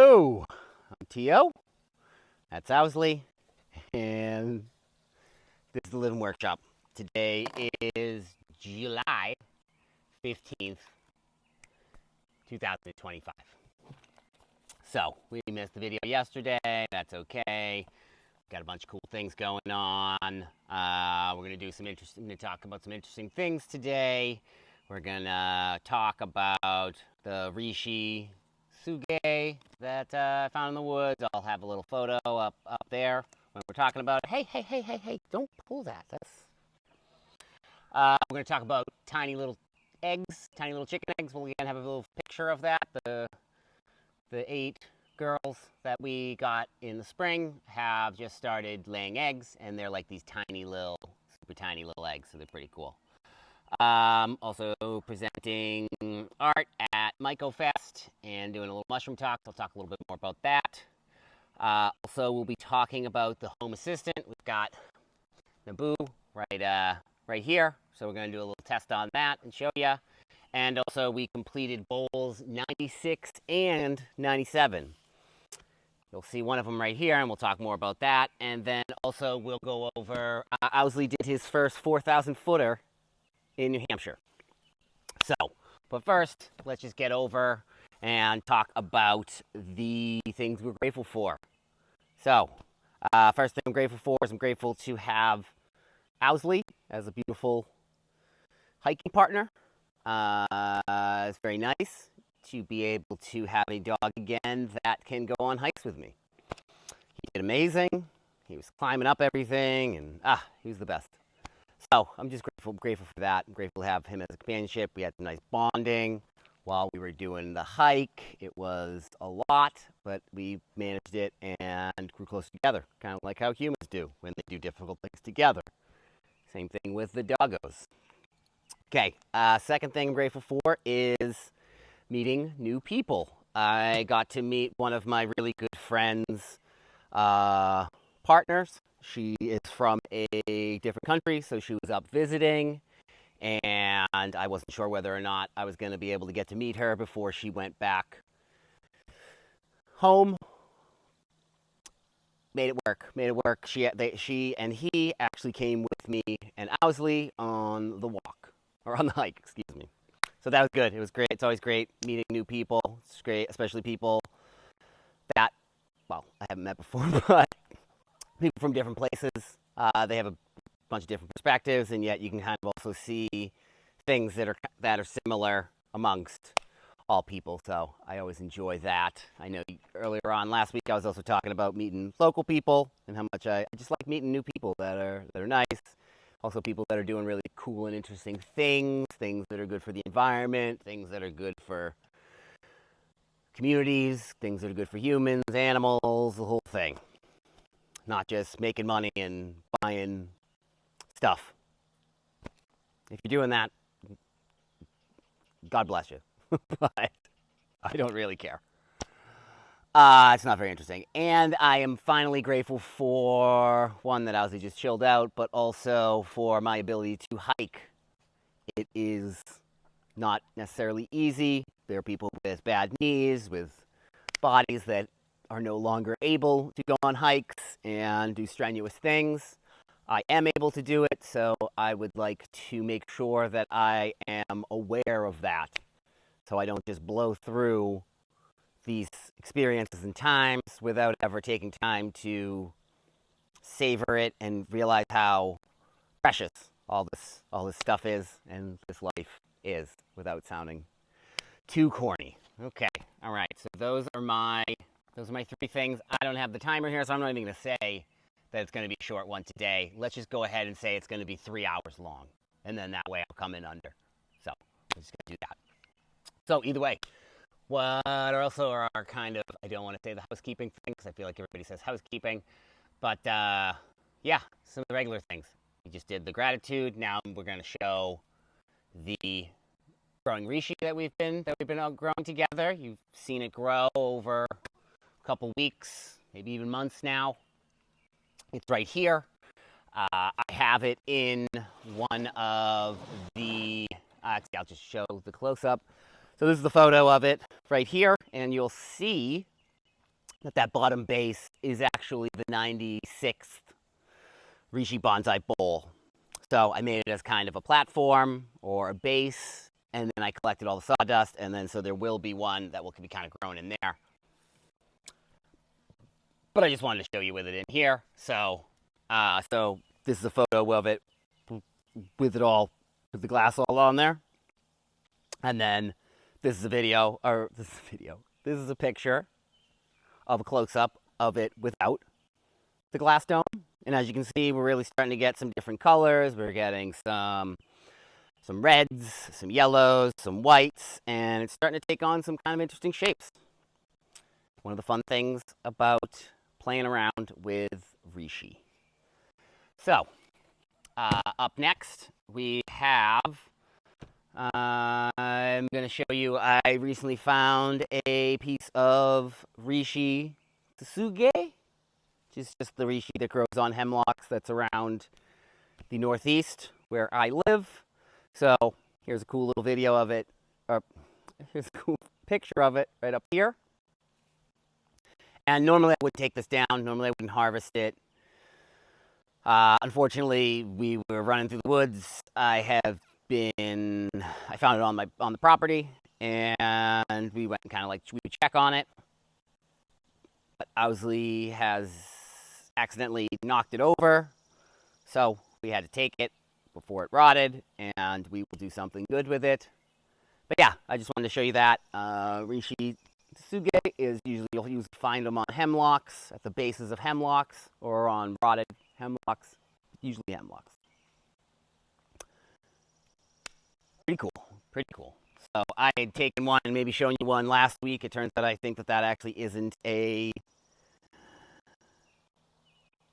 Hello, I'm T.O. That's Owsley, and this is the Living Workshop. Today is July 15th, 2025. So, we missed the video yesterday. That's okay. Got a bunch of cool things going on. We're going to talk about some interesting things today. We're going to talk about the Rishi Suge that I found in the woods. I'll have a little photo up there when we're talking about it. Hey, don't pull that. We're going to talk about tiny little eggs, tiny little chicken eggs. We'll again have a little picture of that. The 8 girls that we got in the spring have just started laying eggs, and they're like these super tiny little eggs, so they're pretty cool. Also presenting art at MycoFest and doing a little mushroom talk. I'll talk a little bit more about that. Also, we'll be talking about the home assistant. We've got Naboo right here, so we're going to do a little test on that and show you. And also, we completed bowls 96 and 97. You'll see one of them right here, and we'll talk more about that. And then also, we'll go over, Owsley did his first 4,000 footer in New Hampshire. So, but first, let's just get over and talk about the things we're grateful for. So, first thing I'm grateful for is I'm grateful to have Owsley as a beautiful hiking partner. It's very nice to be able to have a dog again that can go on hikes with me. He did amazing. He was climbing up everything, and he was the best. So I'm just grateful for that. I'm grateful to have him as a companionship. We had some nice bonding while we were doing the hike. It was a lot, but we managed it and grew close together, kind of like how humans do when they do difficult things together. Same thing with the doggos. Okay, second thing I'm grateful for is meeting new people. I got to meet one of my really good friends' partners. She is from a different country, so she was up visiting, and I wasn't sure whether or not I was going to be able to get to meet her before she went back home. Made it work. She and he actually came with me and Owsley on the walk, or on the hike, excuse me. So that was good. It was great. It's always great meeting new people. It's great, especially people that, well, I haven't met before, but people from different places. They have a bunch of different perspectives, and yet you can kind of also see things that are similar amongst all people. So I always enjoy that. I know earlier on last week I was also talking about meeting local people and how much I just like meeting new people that are nice. Also people that are doing really cool and interesting things that are good for the environment, things that are good for communities, things that are good for humans, animals, the whole thing. Not just making money and buying stuff. If you're doing that, God bless you. But I don't really care. It's not very interesting. And I am finally grateful for, one, that Owsley just chilled out, but also for my ability to hike. It is not necessarily easy. There are people with bad knees, with bodies that are no longer able to go on hikes and do strenuous things. I am able to do it, so I would like to make sure that I am aware of that, so I don't just blow through these experiences and times without ever taking time to savor it and realize how precious all this stuff is and this life is, without sounding too corny. Okay, all right. So those are my 3 things. I don't have the timer here, so I'm not even going to say that it's going to be a short one today. Let's just go ahead and say it's going to be 3 hours long, and then that way I'll come in under. So I'm just going to do that. So either way, what are also our kind of, I don't want to say the housekeeping thing because I feel like everybody says housekeeping, but yeah, some of the regular things. We just did the gratitude. Now we're going to show the growing reishi that we've been growing together. You've seen it grow over a couple weeks, maybe even months now. It's right here. I have it in one of the, actually I'll just show the close-up. So this is the photo of it right here, and you'll see that bottom base is actually the 96th Rishi Bonsai Bowl. So I made it as kind of a platform or a base, and then I collected all the sawdust, and then so there will be one that will be kind of grown in there. But I just wanted to show you with it in here. So this is a photo of it with it all, with the glass all on there. And then this is a video, or this is a picture of a close-up of it without the glass dome. And as you can see, we're really starting to get some different colors. We're getting some reds, some yellows, some whites, and it's starting to take on some kind of interesting shapes. One of the fun things about playing around with Rishi. So, up next, we have, I'm going to show you, I recently found a piece of Rishi Tsuge, which is just the Rishi that grows on hemlocks that's around the Northeast where I live. So, here's a cool little video of it, or here's a cool picture of it right up here. And normally I would take this down. Normally I wouldn't harvest it. Unfortunately, we were running through the woods. I found it on the property, and we went and kind of like we would check on it. But Owsleys has accidentally knocked it over, so we had to take it before it rotted, and we will do something good with it. But yeah, I just wanted to show you that. Rishi Tsuge is you'll usually find them on hemlocks, at the bases of hemlocks, or on rotted hemlocks, usually hemlocks. Pretty cool. So I had taken one and maybe shown you one last week. It turns out I think that actually isn't a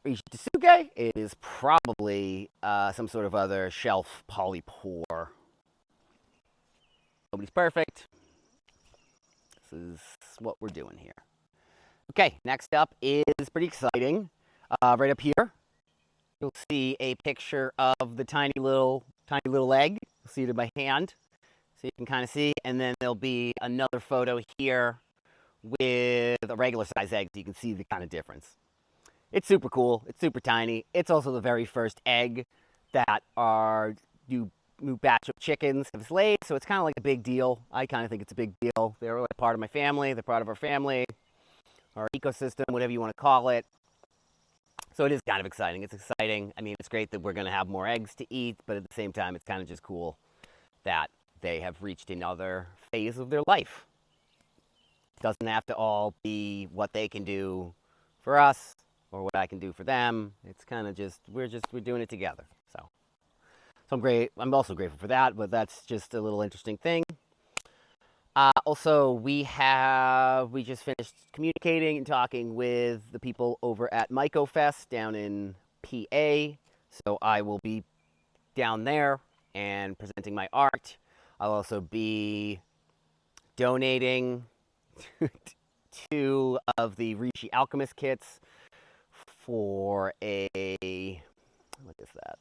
Rishi Tsuge. It is probably some sort of other shelf polypore. Nobody's perfect. This is what we're doing here. Okay, next up is pretty exciting. Right up here, you'll see a picture of the tiny little egg. You'll see it in my hand, so you can kind of see. And then there'll be another photo here with a regular size egg, so you can see the kind of difference. It's super cool. It's super tiny. It's also the very first egg that our new batch of chickens have laid, so it's kind of like a big deal. I kind of think it's a big deal. They're like part of my family. They're part of our family, our ecosystem, whatever you want to call it. So it is kind of exciting. It's exciting. I mean, it's great that we're going to have more eggs to eat, but at the same time, it's kind of just cool that they have reached another phase of their life. It doesn't have to all be what they can do for us or what I can do for them. It's kind of just we're doing it together. So I'm also grateful for that, but that's just a little interesting thing. Also, we just finished communicating and talking with the people over at MycoFest down in PA. So I will be down there and presenting my art. I'll also be donating 2 of the Rishi Alchemist kits for a, what is that?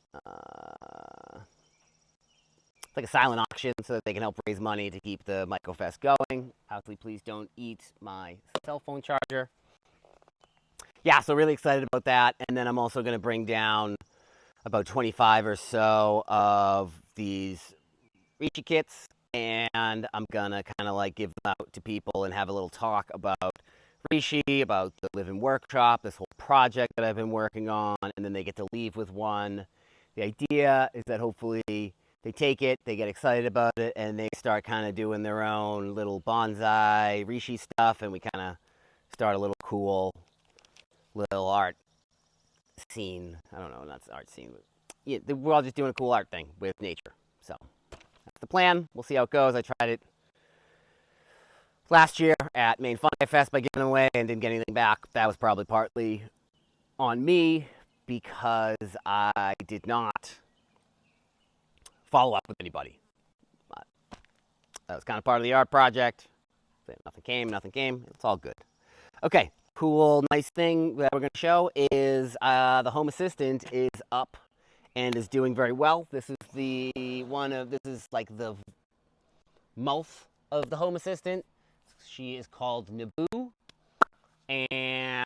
It's like a silent auction so that they can help raise money to keep the MycoFest going. Obviously, please don't eat my cell phone charger. Yeah, so really excited about that. And then I'm also going to bring down about 25 or so of these Rishi kits, and I'm going to kind of like give them out to people and have a little talk about Rishi, about the Live and Workshop, this whole project that I've been working on, and then they get to leave with one. The idea is that hopefully they take it, they get excited about it, and they start kind of doing their own little bonsai Rishi stuff, and we kind of start a little cool little art scene. I don't know, not art scene, but yeah, we're all just doing a cool art thing with nature. So that's the plan. We'll see how it goes. I tried it last year at Maine Fungi Fest by giving away and didn't get anything back. That was probably partly on me because I did not follow up with anybody. But that was kind of part of the art project. Nothing came. It's all good. Okay, cool, nice thing that we're going to show is the Home Assistant is up and is doing very well. This is this is like the mouth of the Home Assistant. She is called Naboo, and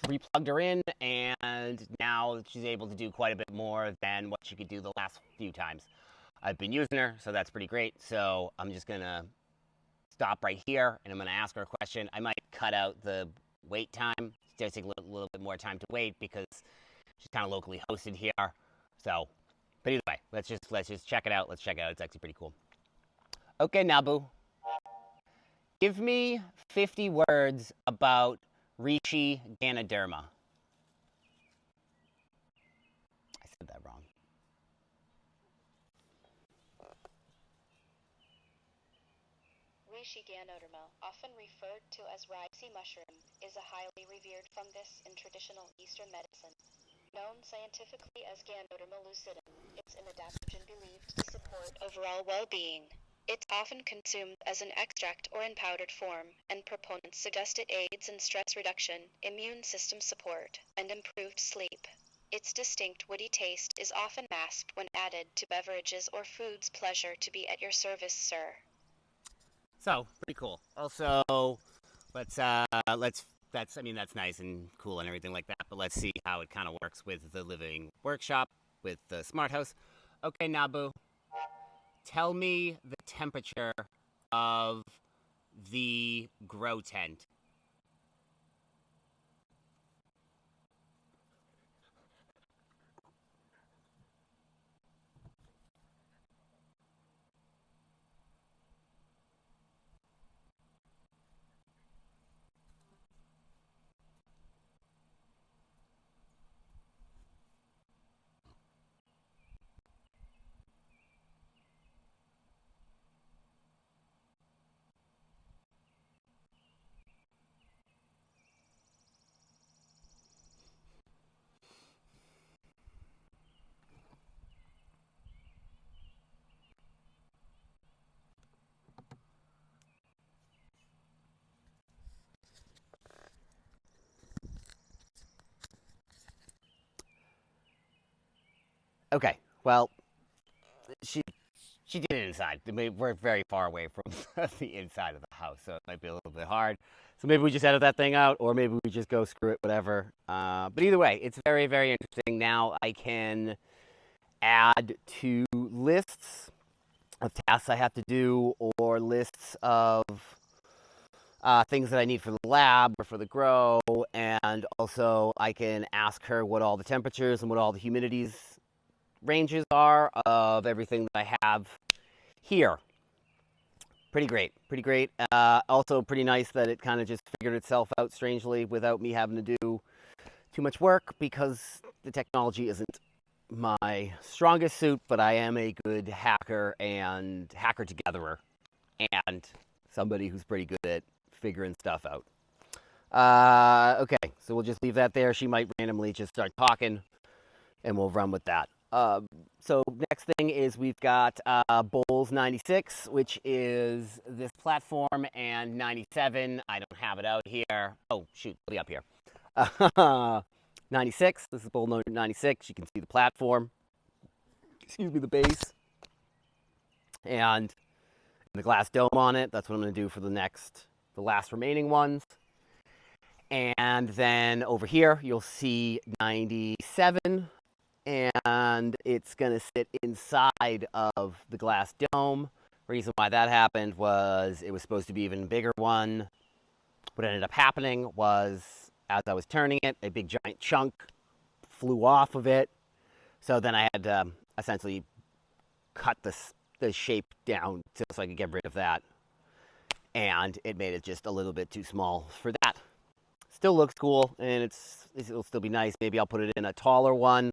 replugged her in, and now she's able to do quite a bit more than what she could do the last few times I've been using her, so that's pretty great. So I'm just gonna stop right here, and I'm gonna ask her a question. I might cut out the wait time. It does take a little bit more time to wait because she's kind of locally hosted here. So, but either way, let's just check it out. Let's check it out. It's actually pretty cool. Okay, Nabu, give me 50 words about Rishi Ganoderma. I said that wrong. Reishi Ganoderma, often referred to as ricey mushroom, is a highly revered fungus in traditional Eastern medicine. Known scientifically as Ganoderma lucidum, it's an adaptogen believed to support overall well-being. It's often consumed as an extract or in powdered form, and proponents suggest it aids in stress reduction, immune system support, and improved sleep. Its distinct woody taste is often masked when added to beverages or foods. Pleasure to be at your service, sir. So pretty cool. Also, let's that's nice and cool and everything like that. But let's see how it kind of works with the living workshop with the smart house. Okay, Nabu, tell me the temperature of the grow tent. Okay, well, she she did it inside. We're very far away from the inside of the house, so it might be a little bit hard. So maybe we just edit that thing out, or maybe we just go screw it, whatever. But either way, it's very, very interesting. Now I can add to lists of tasks I have to do, or lists of things that I need for the lab or for the grow, and also I can ask her what all the temperatures and what all the humidities ranges are of everything that I have here. Pretty great, pretty great. Also pretty nice that it kind of just figured itself out strangely without me having to do too much work, because the technology isn't my strongest suit, but I am a good hacker and hacker togetherer, and somebody who's pretty good at figuring stuff out. Okay, so we'll just leave that there. She might randomly just start talking, and we'll run with that. So next thing is we've got Bowls 96, which is this platform, and 97, I don't have it out here. Oh, shoot, it'll be up here. 96, this is Bowl 96. You can see the platform. Excuse me, the base. And the glass dome on it. That's what I'm going to do for the last remaining ones. And then over here, you'll see 97. And it's going to sit inside of the glass dome. Reason why that happened was it was supposed to be an even bigger one. What ended up happening was, as I was turning it, a big giant chunk flew off of it. So then I had to essentially cut the shape down so I could get rid of that. And it made it just a little bit too small for that. Still looks cool, and it'll still be nice. Maybe I'll put it in a taller one.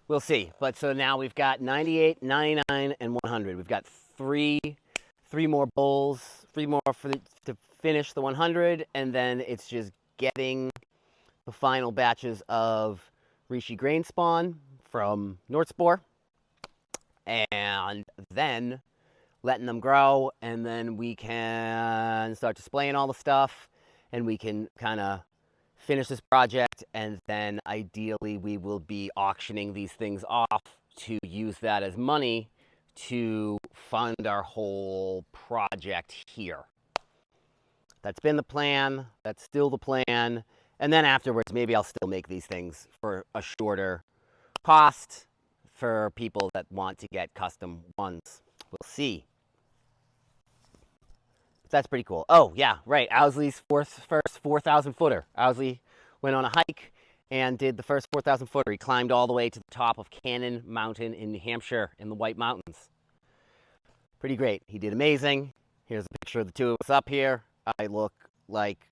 We'll see. But so now we've got 98, 99, and 100. We've got three more bowls, three more to finish the 100, and then it's just getting the final batches of Rishi grain spawn from Nordspore, and then letting them grow, and then we can start displaying all the stuff, and we can kind of finish this project, and then ideally we will be auctioning these things off to use that as money to fund our whole project here. That's been the plan. That's still the plan. And then afterwards, maybe I'll still make these things for a shorter cost for people that want to get custom ones. We'll see. But that's pretty cool. Oh, yeah, right. Owsleys' first 4,000 footer. Owsley went on a hike and did the first 4,000 footer. He climbed all the way to the top of Cannon Mountain in New Hampshire in the White Mountains. Pretty great. He did amazing. Here's a picture of the two of us up here. I look like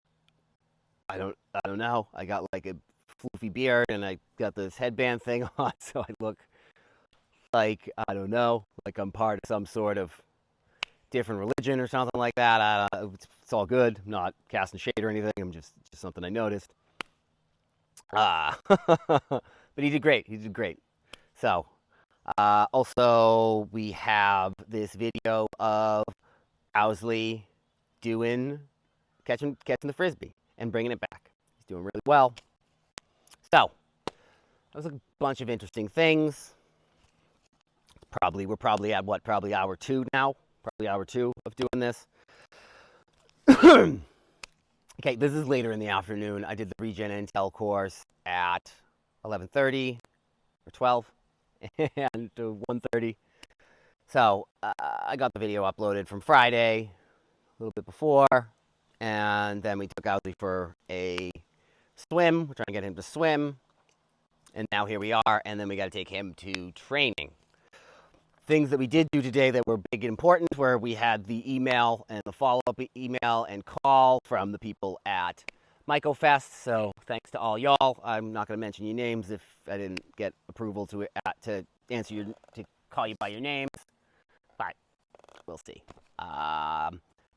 I don't know. I got like a floofy beard and I got this headband thing on, so I look like I don't know, like I'm part of some sort of different religion or something like that. It's all good. I'm not casting shade or anything. I'm just something I noticed. But he did great. He did great. So, also we have this video of Owsley catching the frisbee and bringing it back. He's doing really well. So, that was a bunch of interesting things. We're probably at probably hour 2 now. Probably hour 2 of doing this. Okay, this is later in the afternoon. I did the Regen Intel course at 11:30 or 12 and 1:30. So I got the video uploaded from Friday, a little bit before, and then we took Owsley for a swim. We're trying to get him to swim, and now here we are, and then we got to take him to training. Things that we did do today that were big and important were we had the email and the follow-up email and call from the people at MycoFest. So thanks to all y'all. I'm not going to mention your names if I didn't get approval to call you by your names, but we'll see.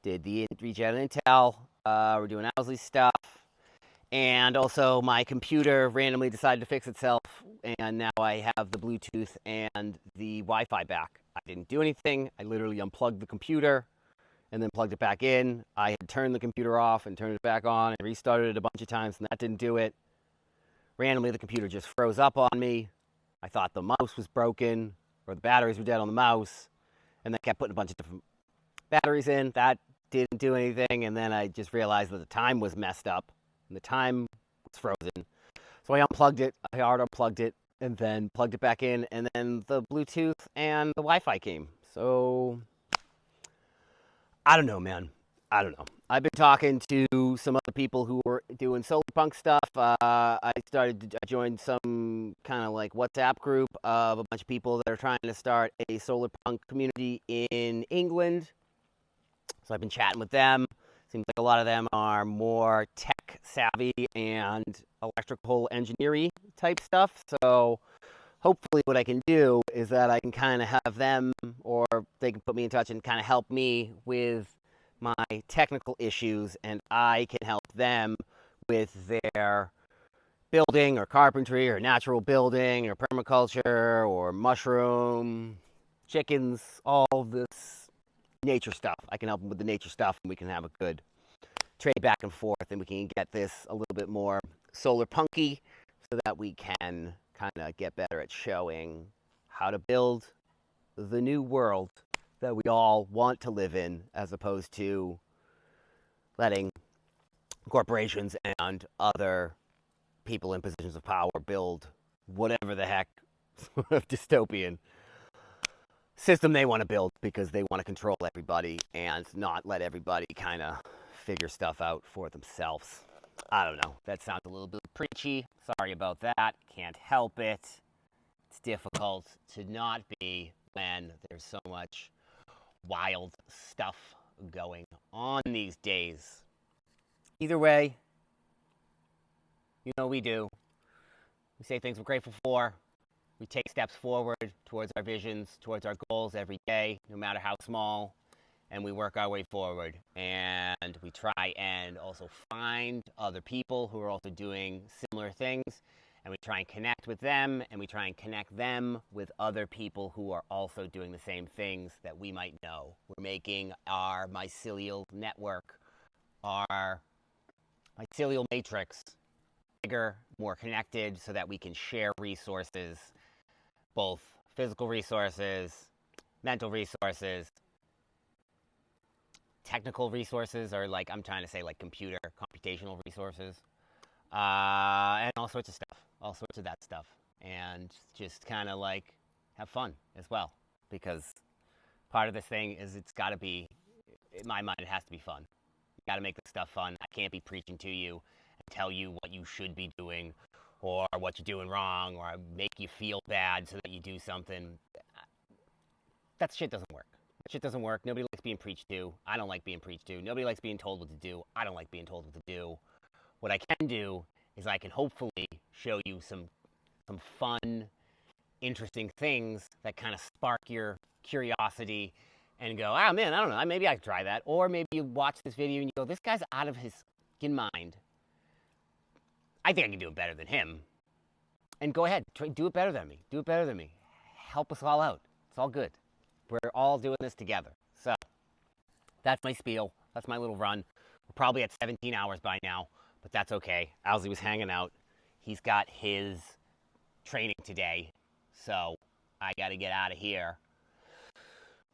Did the Regen Intel. We're doing Owsley stuff. And also, my computer randomly decided to fix itself, and now I have the Bluetooth and the Wi-Fi back. I didn't do anything. I literally unplugged the computer and then plugged it back in. I had turned the computer off and turned it back on and restarted it a bunch of times, and that didn't do it. Randomly, the computer just froze up on me. I thought the mouse was broken or the batteries were dead on the mouse, and then kept putting a bunch of different batteries in. That didn't do anything, and then I just realized that the time was messed up. And the time was frozen. So I unplugged it, I hard unplugged it, and then plugged it back in, and then the Bluetooth and the Wi-Fi came. So, I don't know, man. I don't know. I've been talking to some other people who were doing solar punk stuff. I joined some kind of like WhatsApp group of a bunch of people that are trying to start a solar punk community in England. So I've been chatting with them. Seems like a lot of them are more tech savvy and electrical engineering type stuff. So hopefully what I can do is that I can kind of have them, or they can put me in touch and kind of help me with my technical issues, and I can help them with their building or carpentry or natural building or permaculture or mushroom, chickens, all of this nature stuff. I can help them with the nature stuff, and we can have a good trade back and forth, and we can get this a little bit more solar punky so that we can kind of get better at showing how to build the new world that we all want to live in, as opposed to letting corporations and other people in positions of power build whatever the heck sort of dystopian system they want to build, because they want to control everybody and not let everybody kind of figure stuff out for themselves. I don't know. That sounds a little bit preachy. Sorry about that. Can't help it. It's difficult to not be when there's so much wild stuff going on these days. Either way, you know we do. We say things we're grateful for. We take steps forward towards our visions, towards our goals every day, no matter how small, and we work our way forward. And we try and also find other people who are also doing similar things, and we try and connect with them, and we try and connect them with other people who are also doing the same things that we might know. We're making our mycelial network, our mycelial matrix, bigger, more connected, so that we can share resources, both physical resources, mental resources, technical resources, or like I'm trying to say like computer computational resources, and all sorts of stuff, all sorts of that stuff, and just kind of like have fun as well, because part of this thing is it's got to be, in my mind, it has to be fun. You got to make this stuff fun. I can't be preaching to you and tell you what you should be doing or what you're doing wrong or make you feel bad so that you do something. That shit doesn't work. That shit doesn't work. Nobody likes being preached to. I don't like being preached to. Nobody likes being told what to do. I don't like being told what to do. What I can do is I can hopefully show you some fun, interesting things that kind of spark your curiosity and go, ah, man, I don't know, maybe I could try that. Or maybe you watch this video and you go, this guy's out of his fucking mind. I think I can do it better than him. And go ahead, do it better than me. Do it better than me. Help us all out. It's all good. We're all doing this together. So that's my spiel. That's my little run. We're probably at 17 hours by now, but that's okay. Owsley was hanging out. He's got his training today, so I got to get out of here.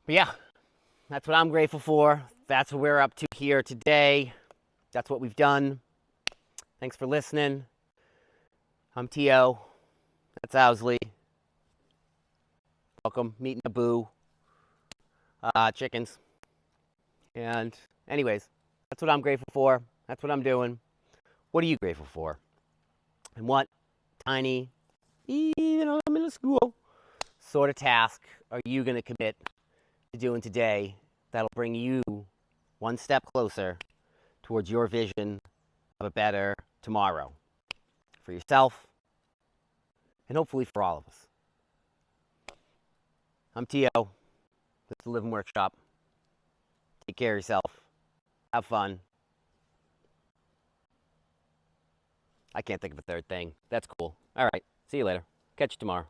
But yeah, that's what I'm grateful for. That's what we're up to here today. That's what we've done. Thanks for listening. I'm T.O. That's Owsley. Welcome. Meet Naboo. Chickens. And anyways, that's what I'm grateful for. That's what I'm doing. What are you grateful for? And what tiny, even a middle school sort of task are you going to commit to doing today that'll bring you one step closer towards your vision of a better tomorrow for yourself and hopefully for all of us? I'm T.O. This is the Living Workshop. Take care of yourself. Have fun. I can't think of a third thing. That's cool. All right. See you later. Catch you tomorrow.